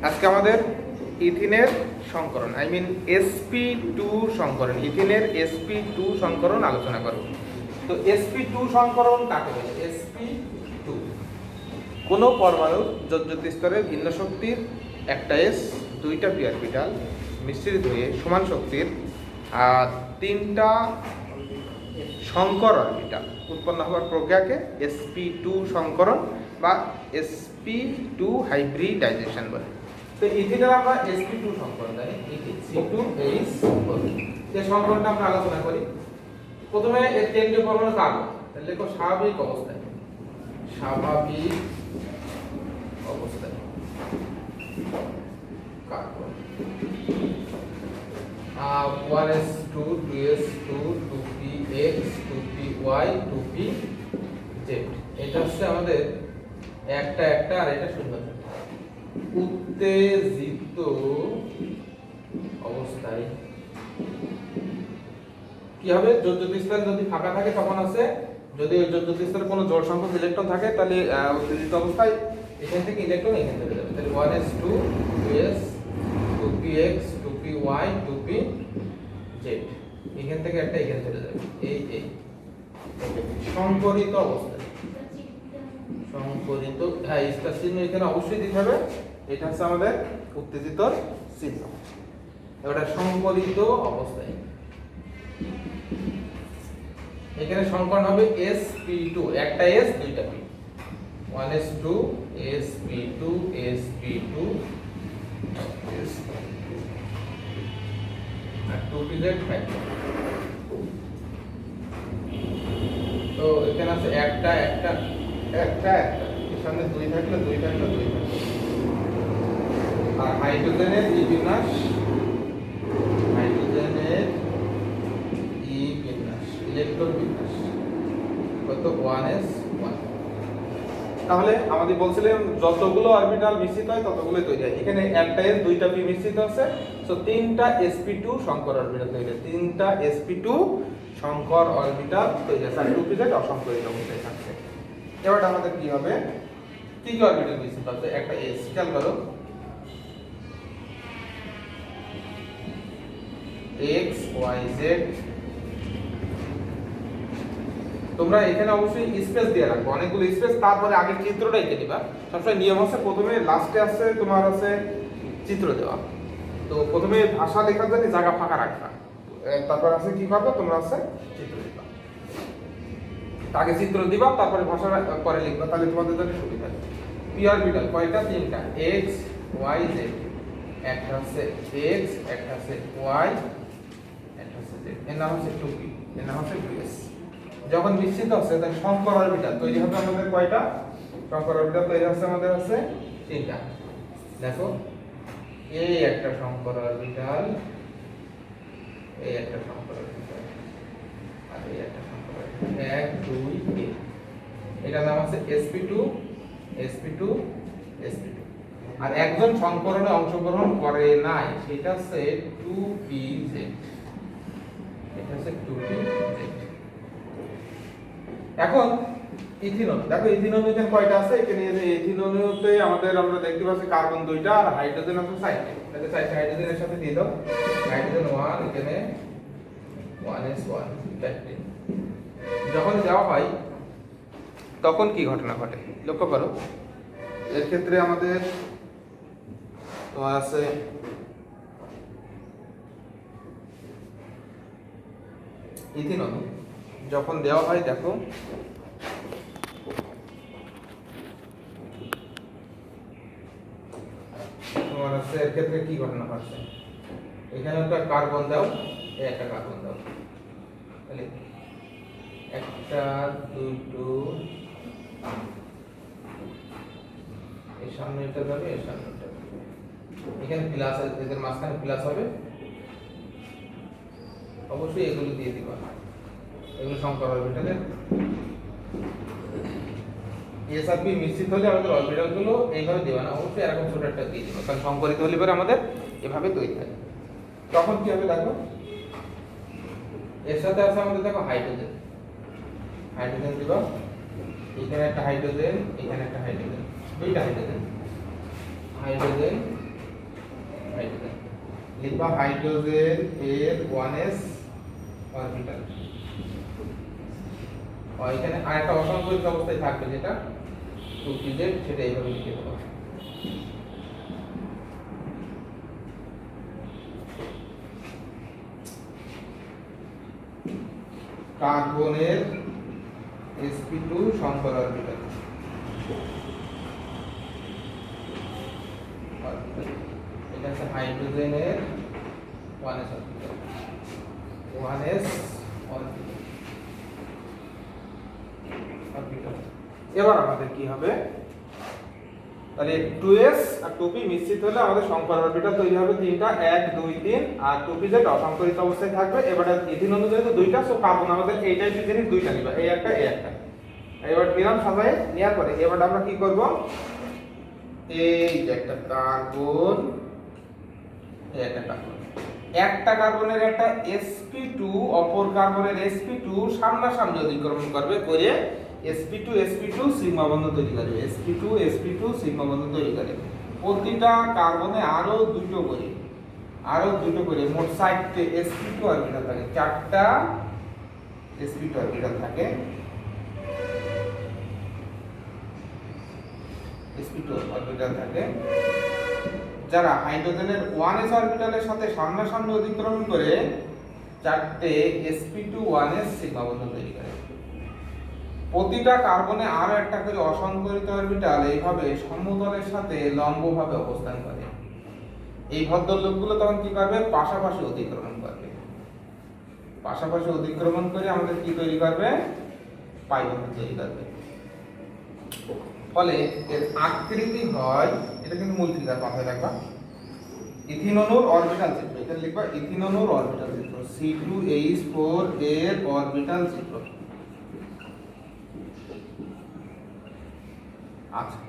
আজকে আমাদের ইথিনের সংকরণ sp2 সংকরণ, ইথিনের sp2 সংকরণ আলোচনা করব। তো sp2 সংকরণ কাকে বলে? sp2 কোনো পরমাণুর যোজ্যতা স্তরে ভিন্ন শক্তির একটা s দুইটা পি অরবিটাল মিশ্রিত হয়ে সমান শক্তির তিনটা সংকর অরবিটাল উৎপন্ন হওয়ার প্রক্রিয়াকে sp2 সংকরণ বা sp2 হাইব্রিডাইজেশন বলে। তো ইথিনের আমরা sp2 সংকরণ জানি, C2H4 এই সংকরণটা আমরা আলোচনা করি। প্রথমে এর কেন্দ্রীয় পরমাণু কার্বন, তাহলে দেখো স্বাভাবিক অবস্থায়, স্বাভাবিক অবস্থায় carbon 1s2 2s2 2px 2py 2pz, এটা হচ্ছে আমাদের একটা একটা আর এটা শূন্য থাকে। উত্তেজিত অবস্থায় কি হবে? যোজ্যতা স্তর যদি ফাঁকা থাকে তখন আছে, যদি ওই যোজ্যতা স্তরে কোনো জোড় সংখ্যক ইলেকট্রন থাকে তাহলে উত্তেজিত অবস্থায় এখান থেকে ইলেকট্রন এখানে চলে যাবে। তাহলে 1s2 2s 2px 2py 2pz, এখান থেকে একটা এখানে চলে যাবে। এই সংকরিত অবস্থায়, সংকরিত, হ্যাঁ স্টার চিহ্ন এখানে অবশ্যই দিতে হবে। এটা হচ্ছে আমাদের উত্তেজিত চিহ্ন। এটা সংকরিত অবস্থায় এখানে সংকরণ হবে sp2, একটা s দুইটা p, 1s2 sp2 sp2 আর 2pz 5। তো এখানে আছে একটা একটা একটা একটা, এর সামনে দুই থাকলে দুই থাকলে দুই থাকলে। আর হাইড্রোজেনের ই বিন্যাস, হাইড্রোজেনের ই বিন্যাস, ইলেকট্রন বিন্যাস কত? 1s1। তাহলে আমাদের বলছিলাম যতগুলো অরবিটাল মিশ্রিত হয় ততগুলোই তৈরি হয়। এখানে একটা s দুইটা p মিশ্রিত আছে, সো তিনটা sp2 সংকর অরবিটাল তৈরি হয়। তিনটা sp2 সংকর অরবিটাল তৈরি হয়, আর 2pz অসংকরিত অবস্থায় থাকছে। এবার আমাদের কি হবে? কি কি অরবিটাল মিশ্রিত আছে? একটা s, খেয়াল করো x y z। তোমরা এখানে অবশ্যই স্পেস দিয়ে রাখবো, অনেকগুলো স্পেস, তারপরে আগে চিত্রটা এঁকে নিবা। সবসময় নিয়ম আছে প্রথমে লাস্টে আছে তোমার আছে চিত্র দেওয়া। তো প্রথমে ভাষা লেখার জন্য জায়গা ফাঁকা রাখবা, তারপর আছে কি করবে তোমরা আছে চিত্র দিবা। আগে চিত্র দিবা তারপরে ভাষা পরে লিখবা, তাহলে তোমাদের জন্য সুবিধা হবে। পি অরবিটাল কয়টা? তিনটা, x y z। একটা হচ্ছে x, একটা হচ্ছে y, একটা হচ্ছে z। এর নাম হচ্ছে 2p, এর নাম হচ্ছে 2s। যখন মিশ্রিত হচ্ছে তাহলে সংকর অরবিটাল তৈরি হবে আমাদের কয়টা? সংকর অরবিটাল তৈরি হচ্ছে আমাদের আছে তিনটা। দেখো এই একটা সংকর অরবিটাল, এই একটা সংকর অরবিটাল, আর এই একটা সংকর অরবিটাল, 1 2 3। এটার নাম আছে sp2 sp2 sp2। আর একজন সংকরণে অংশগ্রহণ করে নাই, সেটা হচ্ছে 2pz, এটা হচ্ছে 2pz। এখন ইথিনল, দেখো ইথিনল এখানে কয়টা আছে? এখানে ইথিনলতে আমাদের আমরা দেখতে পাচ্ছি কার্বন দুইটা আর হাইড্রোজেন আছে 4টা। তাহলে 4টা হাইড্রোজেনের সাথে দিয়ে দাও, হাইড্রোজেন 1, এখানে 1s1 4টে। যখন দেওয়া হয় তখন কি ঘটনা ঘটে লক্ষ্য করো। এর ক্ষেত্রে আমাদের তোমার আছে ইথিনল যখন দেওয়া হয়, দেখো তোমার আছে এর ক্ষেত্রে কি ঘটনা ঘটছে। এখানে একটা কার্বন দাও, এই একটা কার্বন দাও, তাহলে একটা দুটো, এর সামনে এটা যাবে, এর সামনে এটা যাবে। এখানে প্লাস, এদের মাঝখানে প্লাস হবে। অবশ্যই এগুলো দিয়ে দিবা, এগুলো সংকর অরবিটালের। s আর p মিশ্রিত হলে আমাদের অরবিটালগুলো এইভাবে দিবা না, অবশ্যই এরকম ছোট একটা দিয়ে দিবা, কারণ সংকরিত হলে পরে আমাদের এভাবে তৈরি হয়। তখন কি হবে দেখো, এর সাথে আছে আমাদের দেখো হাইড্রোজেন, হাইড্রোজেন দিবা, এখানে একটা হাইড্রোজেন, এখানে একটা হাইড্রোজেন, দুইটা হাইড্রোজেন, হাইড্রোজেন হাইড্রোজেন লিখবা হাইড্রোজেন এর 1s অরবিটাল। এখানে আরেকটা অসংকরিত অবস্থায় থাকবে যেটা 2pz, সেটা এইভাবে লিখে দেবো। কার্বনের sp2 সংকর অরবিটাল, এটা হচ্ছে হাইড্রোজেনের 1s অরবিটাল, 1s অরবিটাল। এবার আমাদের কি হবে, তাহলে 2s আর 2p মিশ্রিত হলে আমাদের সংকর অরবিটাল তৈরি হবে তিনটা, 1 2 3, আর 2pz অসংকরিত অবস্থায় থাকবে। এবারে ইথিন অণু যেহেতু দুইটা, সো কার্বন আমাদের এই টাইপের জিনিস দুইটা নিবা, এই একটা এই একটা। এবার নিলাম সাজায় নেওয়ার পরে এবার আমরা কি করব, এই যে একটা কার্বন, এই একটা কার্বন, একটা কার্বনের একটা sp2 অপর কার্বনের sp2 সামনাসামনি অধিক্রমণ করবে, করে sp2 sp2 সিগমা বন্ধন তৈরি করবে, sp2 sp2 সিগমা বন্ধন তৈরি করে। প্রতিটা কার্বনে আরো দুটো করে মোট 60টি sp2 অরবিটাল থাকে, 4টা sp2 অরবিটাল থাকে, sp2 অরবিটাল থাকে, যারা হাইড্রোজেনের 1s অরবিটালের সাথে সামনাসামনি অতিক্রমণ করে 4টে sp2 1s সিগমা বন্ধন তৈরি করে। প্রতিটা কার্বনে আরো একটা করে অসংকরিত অরবিটাল এইভাবে সমতলের সাথে লম্বভাবে অবস্থান করে। এই ভদ্রলোকগুলো তখন কি করবে, পাশাপাশি অতিক্রমণ করবে, পাশাপাশি অতিক্রমণ করে আমাদের কি তৈরি করবে, পাই বন্ধন তৈরি করবে। ফলে এর আকৃতি হয়, এটা কিন্তু মূল ফিগার মাথায় রাখবা, ইথিন অণুর অরবিটাল চিত্র, এটা লিখবা ইথিন অণুর অরবিটাল চিত্র, C2H4 এর অরবিটাল চিত্র। আচ্ছা,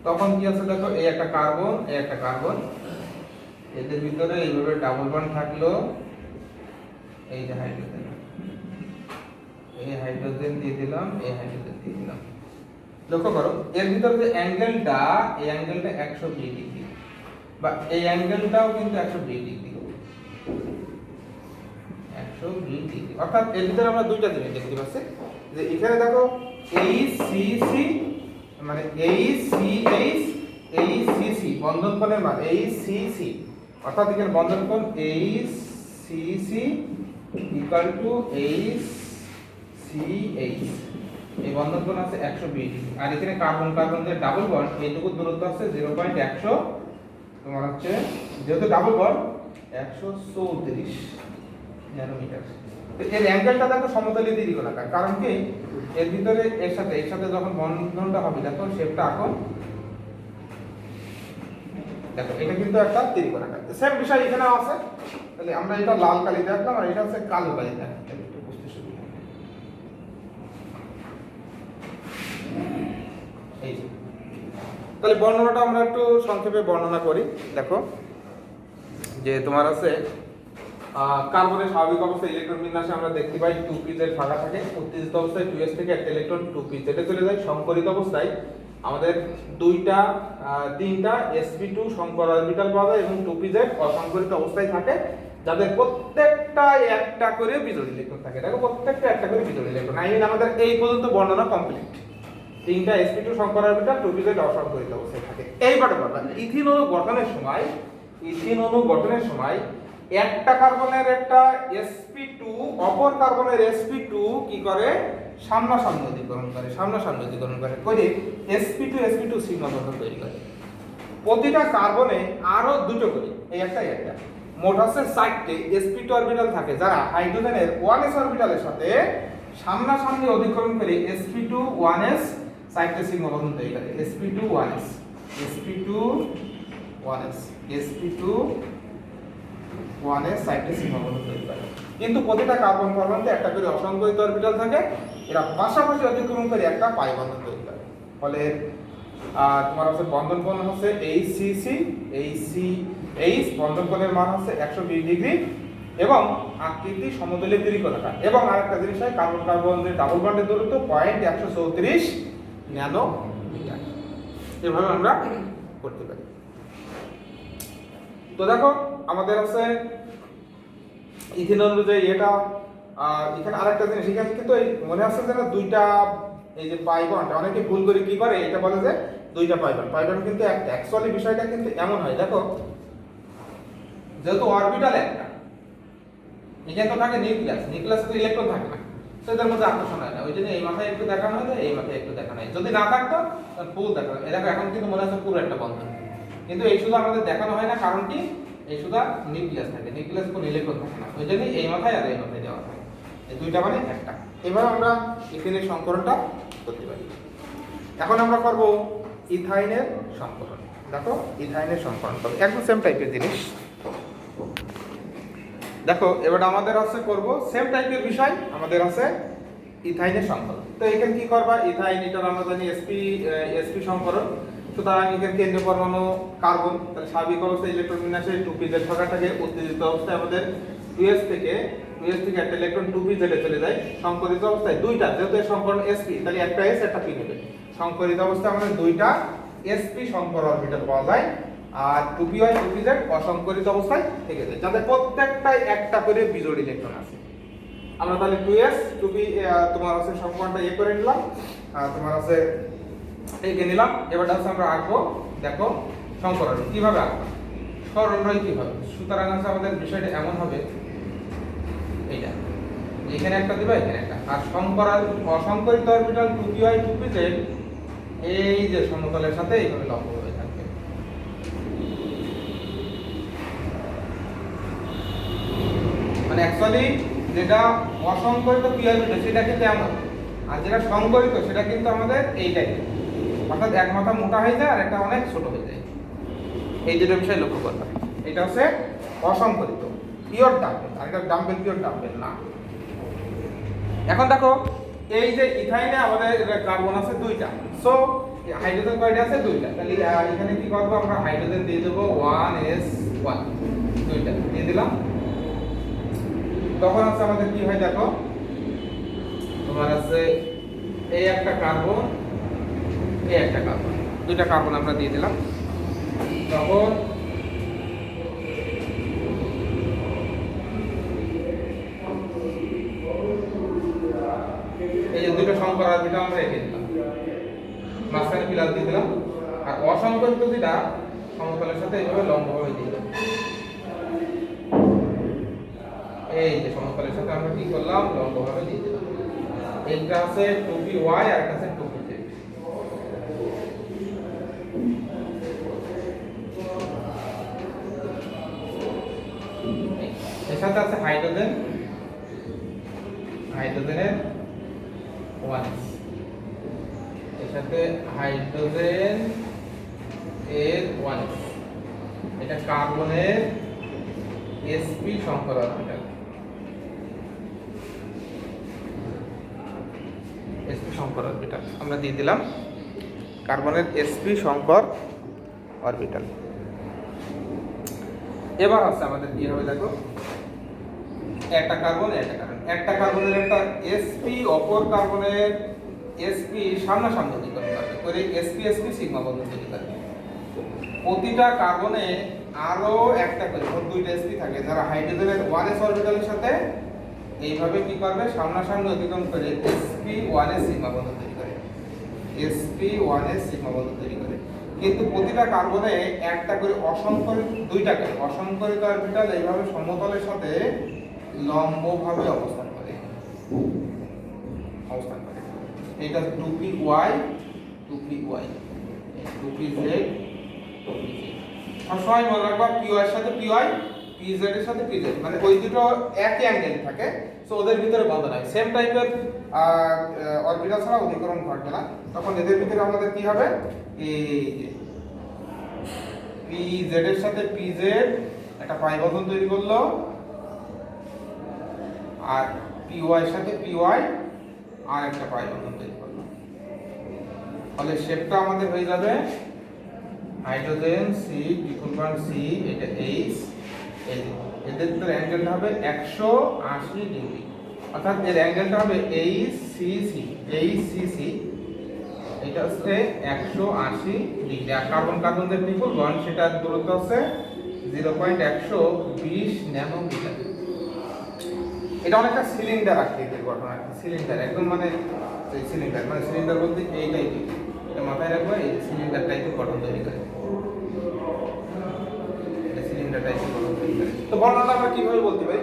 তখন কি আছে দেখো, এই একটা কার্বন, এই একটা কার্বন, এদের ভিতরে এইভাবে ডাবল বন্ড থাকলো, এই যে হাইড্রোজেন, এই হাইড্রোজেন দিয়ে দিলাম, এই হাইড্রোজেন দিয়ে দিলাম। লক্ষ্য করো এর ভিতরে যে অ্যাঙ্গেলটা, এই অ্যাঙ্গেলটা 120 ডিগ্রি, বা এই অ্যাঙ্গেলটাও কিন্তু 120 ডিগ্রি, 120 ডিগ্রি। অর্থাৎ এর ভিতরে আমরা দুইটা জিনিস দেখতে পাচ্ছি, যে এখানে দেখো ACC মানে ACH ACC বন্ধন কোণের মান ACC, অর্থাৎ এখানে বন্ধন কোণ ACC ইকুয়াল টু ACH, এই বন্ধন কোণ আছে 120 ডিগ্রি। আর এখানে কার্বন কার্বন যে ডাবল বন্ড, এইটুকু দূরত্ব আছে 0.100, তোমার হচ্ছে যেহেতু ডাবল বন্ড 134 ন্যানোমিটার। তো এর অ্যাঙ্গেলটা দেখো সমতলে ত্রিকোণাকার, কারণ কি এর ভিতরে এর সাথে যখন বন্ধনটা হবে, দেখো শেপটা এখন দেখো, এটা কিন্তু একটা ত্রিকোণাকার। সেম বিষয় এখানেও আছে, তাহলে আমরা এটা লাল কালি দেখলাম, আর এটা হচ্ছে কালো কালি দেখলাম, একটু বুঝতে সুবিধা। এই যে তাহলে বর্ণনাটা আমরা একটু সংক্ষেপে বর্ণনা করি। দেখো যে তোমার আছে কার্বনের স্বাভাবিক অবস্থায় ইলেকট্রন বিন্যাসে আমরা দেখতে পাই 2pz ফাঁকা থাকে, উত্তেজিত অবস্থায় 2s থেকে একটা ইলেকট্রন 2pz এ চলে যায়। সংকরিত অবস্থায় আমাদের তিনটা sp2 সংকর অরবিটাল পাওয়া যায় এবং 2pz অসংকরিত অবস্থায় থাকে, যাদের প্রত্যেকটা একটা করে বিজোড় ইলেকট্রন থাকে। দেখো প্রত্যেকটা একটা করে বিজোড় ইলেকট্রন। আমাদের এই পর্যন্ত বর্ণনা কমপ্লিট। তিনটা sp2 সংকর অরবিটাল, 2pz অসংকরিত অবস্থায় থাকে। এইবারে বলবা ইথিন অণু গঠনের সময় একটা কার্বনের একটা sp2 অপর কার্বনের sp2 কি করে, সামনাসামনি অধিকরণ করে sp2 সিগমা বন্ধন তৈরি করে। প্রতিটা কার্বনে আরো দুটো করে, এই একটা মোট আছে 4টে sp2 অরবিটাল থাকে, যারা হাইড্রোজেনের 1s অরবিটালের সাথে সামনাসামনি অধিকরণ করে sp2 1s 4টে সিগমা বন্ধন তৈরি করে। sp2 1s সাইটে সিগমা বন্ধন তৈরি করে। কিন্তু প্রতিটা কার্বন কার্বনে একটা করে অসংকরিত অরবিটাল থাকে, এরা পাশাপাশি অতিক্রমণ করে একটা পাই বন্ধন তৈরি করে। ফলে তোমার হচ্ছে বন্ধন কোণ হচ্ছে ACH, বন্ধন কোণের মান হচ্ছে 120 ডিগ্রি এবং আকৃতি সমতলে ত্রিকোণাকার। এবং আরেকটা জিনিস হয়, কার্বন কার্বনের ডাবল বন্ডের দূরত্ব 0.134 ন্যানোমিটার। এভাবে আমরা করতে পারি। তো দেখো আমাদের আছে ইথিনল যে এটা এখানে আরেকটা জিনিস, এখানে কিন্তু এই মনে আছে যে না দুইটা এই যে পাই বন্ড, অনেকে ভুল করে কি করে এটা বলে যে দুইটা পাই বন্ড কিন্তু একটা। অ্যাকচুয়ালি বিষয়টা কিন্তু এমন হয়, দেখো যেহেতু অরবিটাল একটা, এখানে তো থাকে নিউক্লিয়াস তো ইলেকট্রন থাকে না, তো এদের মধ্যে আকর্ষণ হয় না, ওই জন্য এই মাথায় একটু দেখানো হয়, এই মাথায় একটু দেখানো হয়। যদি না থাকতো তাহলে ফুল দেখানো হয়। দেখো এখন কিন্তু মনে হচ্ছে পুরো একটা বন্ধন, কিন্তু এই শুধু আমাদের দেখানো হয় না, কারণ কি এই শুধু নিউক্লিয়াস থাকে, নিউক্লিয়াস কোনো ইলেকট্রন থাকে না, ওই জন্য এই মাথায় আর এই মাথায় দেওয়া হয়, এই দুইটা মানে একটা। এবার আমরা ইথিনের সংকরণটা করতে পারি। এখন আমরা করব ইথাইনের সংকরণ। দেখো ইথাইনের সংকরণ করব একদম সেম টাইপের জিনিস। দেখো এবার আমাদের আছে করব সেম টাইপের বিষয়, আমাদের আছে ইথাইনের সংকরণ। তো এখানে কি করবা, ইথাইন এটার আমরা জানি sp সংকরণ। সুতরাং এখানে কেন্দ্রীয় পরমাণু কার্বন, তাহলে স্বাভাবিক অবস্থায় ইলেকট্রন বিন্যাসে 2pz থাকে, উত্তেজিত অবস্থায় আমাদের 2s থেকে একটা ইলেকট্রন 2pz এ চলে যায়। সংকরিত অবস্থায় দুইটা, যেহেতু এর সংকরণ sp তাহলে একটা s একটা p নেবে। সংকরিত অবস্থায় আমাদের দুইটা sp সংকর অরবিটাল পাওয়া যায়, আর 2py 2pz অসংকরিত অবস্থায় থেকে যায়, যাতে প্রত্যেকটাই একটা করে বিজোড় ইলেকট্রন আছে। আমরা তাহলে 2s 2p তোমার আছে সংকরণটা করে নিলাম, তোমার আছে এঁকে নিলাম। এবারটা হচ্ছে আমরা আঁকবো, দেখো সংকরণ কিভাবে আঁকবো, সরলরয় কিভাবে। সুতরাং আছে আমাদের বিষয়টা এমন হবে, এইটা এখানে একটা দিবা, এখানে একটা, আর অসংকরিত অরবিটাল 2py 2pz এই যে সমতলের সাথে এইভাবে লম্ব হয়ে থাকবে। মানে অ্যাকচুয়ালি যেটা অসংকরিত পি অরবিটাল সেটা কিন্তু এমন, আর যেটা সংকরিত সেটা কিন্তু আমাদের এইটাই, অর্থাৎ এক মাথা মোটা হয়ে যায় আর একটা অনেক ছোট হয়ে যায়। এই দুটো বিষয় লক্ষ্য করতে হবে। এটা হচ্ছে অসংকরিত পিওর ডাম্বেল, আর এটা ডাম্বেল পিওর ডাম্বেল না। এখন দেখো এই যে ইথাইনে আমাদের কার্বন আছে দুইটা, সো হাইড্রোজেন কয়টা আছে দুইটা, তাহলে এখানে কি করব আমরা হাইড্রোজেন দিয়ে দেব 1s1, দুইটা দিয়ে দিলাম। তখন আছে আমাদের কি হয় দেখো, তোমার আছে এই একটা কার্বন, এই একটা কার্বন, দুইটা কার্বন আমরা দিয়ে দিলাম। তখন এই যে দুটো সংকর অরবিটাল আমরা রেখে দিলাম, মাঝখানে পিলার দিয়ে দিলাম, আর অসংকরিত যেটা সমতলের সাথে এইভাবে লম্বভাবে দিয়ে দিলাম। এই যে সমতলের সাথে আমরা কি করলাম, লম্বভাবে দিয়ে দিলাম। এইটা আছে 2py আর একটা আছে 2pz। এর সাথে আছে হাইড্রোজেন, হাইড্রোজেনের 1s, এর সাথে হাইড্রোজেন এর 1s, এটা কার্বনের sp সংকর অরবিটাল, sp সংকর অরবিটাল আমরা দিয়ে দিলাম, কার্বনের sp সংকর অরবিটাল। এবার আছে আমাদের কি হবে দেখো, একটা কার্বন একটা কার্বনের একটা sp অপর কার্বনের sp সামনাসামনি অতিক্রম করবে করে sp সিগমা বন্ধন তৈরি করবে। প্রতিটা কার্বনে আরো একটা করে মোট দুইটা sp থাকে, যারা হাইড্রোজেনের 1s অরবিটালের সাথে এইভাবে কি করবে সামনাসামনি অতিক্রম করে sp1s সিগমা বন্ধন তৈরি করে, sp1s সিগমা বন্ধন তৈরি করে। কিন্তু প্রতিটা কার্বনে একটা করে দুইটা করে অসংকরিত অরবিটাল এইভাবে সমতলের সাথে লম্বভাবে অবস্থান করে। এটা 2py 2pz সবসময় মনে রাখবা py এর সাথে py, pz এর সাথে pz, মানে ওই দুটো একই অ্যাঙ্গেল থাকে, সো ওদের ভিতরে বন্ধন হয়। সেম টাইপের অরবিটাল ছাড়া অধিকরণ ঘটবে না, তখন এদের ভিতরে আমাদের কি হবে, এই pz এর সাথে pz একটা পাই বন্ধন তৈরি করলো, আর py এর সাথে py আর একটা পাই বন্ধন তৈরি করলো। তাহলে শেপটা আমাদের হয়ে যাবে হাইড্রোজেন C, এটা H, এদের ভিতরে অ্যাঙ্গেলটা হবে 180 ডিগ্রি, অর্থাৎ এর অ্যাঙ্গেলটা হবে HCC, এটা হচ্ছে 180 ডিগ্রি। আর কার্বন কার্বন যে ট্রিপল বন্ড সেটার দূরত্ব হচ্ছে 0.120 ন্যানোমিটার। এটা অনেকটা সিলিন্ডার আকৃতির গঠন আর কি, সিলিন্ডার একদম মানে সিলিন্ডার বলতে এই টাইপের, এটা মাথায় রাখবো, এই সিলিন্ডার টাইপের গঠন তৈরি করে, এটা সিলিন্ডার টাইপের গঠন তৈরি করে। তো বর্ণনা আমরা কিভাবে বলতে পারি?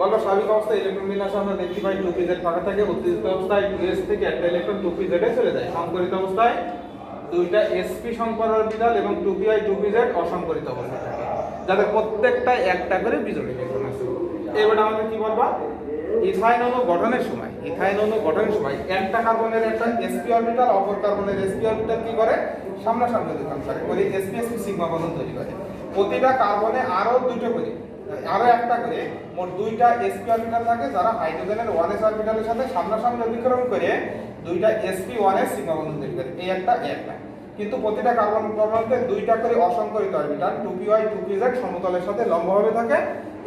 বলবো স্বাভাবিক অবস্থায় ইলেকট্রন বিন্যাসে আমরা দেখতে পাই 2pz ফাঁকা থাকে, উত্তেজিত অবস্থায় 2s থেকে একটা ইলেকট্রন 2pz এ চলে যায়। সংকরিত অবস্থায় দুইটা sp সংকর অরবিটাল এবং 2p i 2pz অসংকরিত অবস্থায় থাকে, যাদের প্রত্যেকটা একটা করে বিজোড় ইলেকট্রন আছে। এবারে আমাদের কি বলবা, ইথাইন অণু গঠনের সময় একটা কার্বনের একটা sp অরবিটাল অপর কার্বনের sp অরবিটাল কি করে, সামনাসামনি অতিক্রম করে, ওই sp sp সিগমা বন্ধন তৈরি করে। প্রতিটা কার্বনে আরো একটা করে মোট দুইটা sp অরবিটাল থাকে, যারা হাইড্রোজেনের 1s অরবিটালের সাথে সামনাসামনি অতিক্রম করে দুইটা sp1s সিগমা বন্ধন তৈরি করে, এই একটা কিন্তু প্রতিটা কার্বন পরমাণুতে দুইটা করে অসংকরিত অরবিটাল 2py 2pz সমতলের সাথে লম্বভাবে থাকে,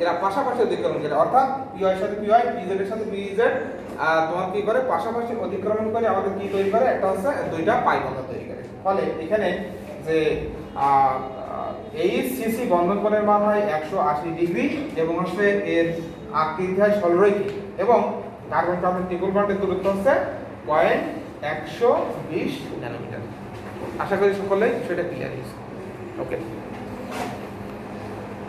এরা পাশাপাশি অতিক্রমণ করে, অর্থাৎ py এর সাথে py, pz এর সাথে pz তোমার কি করে পাশাপাশি অতিক্রমণ করে আমাদের কি তৈরি করে, একটা হচ্ছে দুইটা পাই বন্ধন তৈরি করে। ফলে এখানে যে এই সিসি বন্ধন কোণের মান হয় 180 ডিগ্রি এবং হচ্ছে এর আকৃতি হয় সরলরৈখিক এবং কার্বন কার্বন ট্রিপল বন্ডের দূরত্ব হচ্ছে 120 ন্যানোমিটার। আশা করি সকলেই সেটা ক্লিয়ার হয়েছে। ওকে।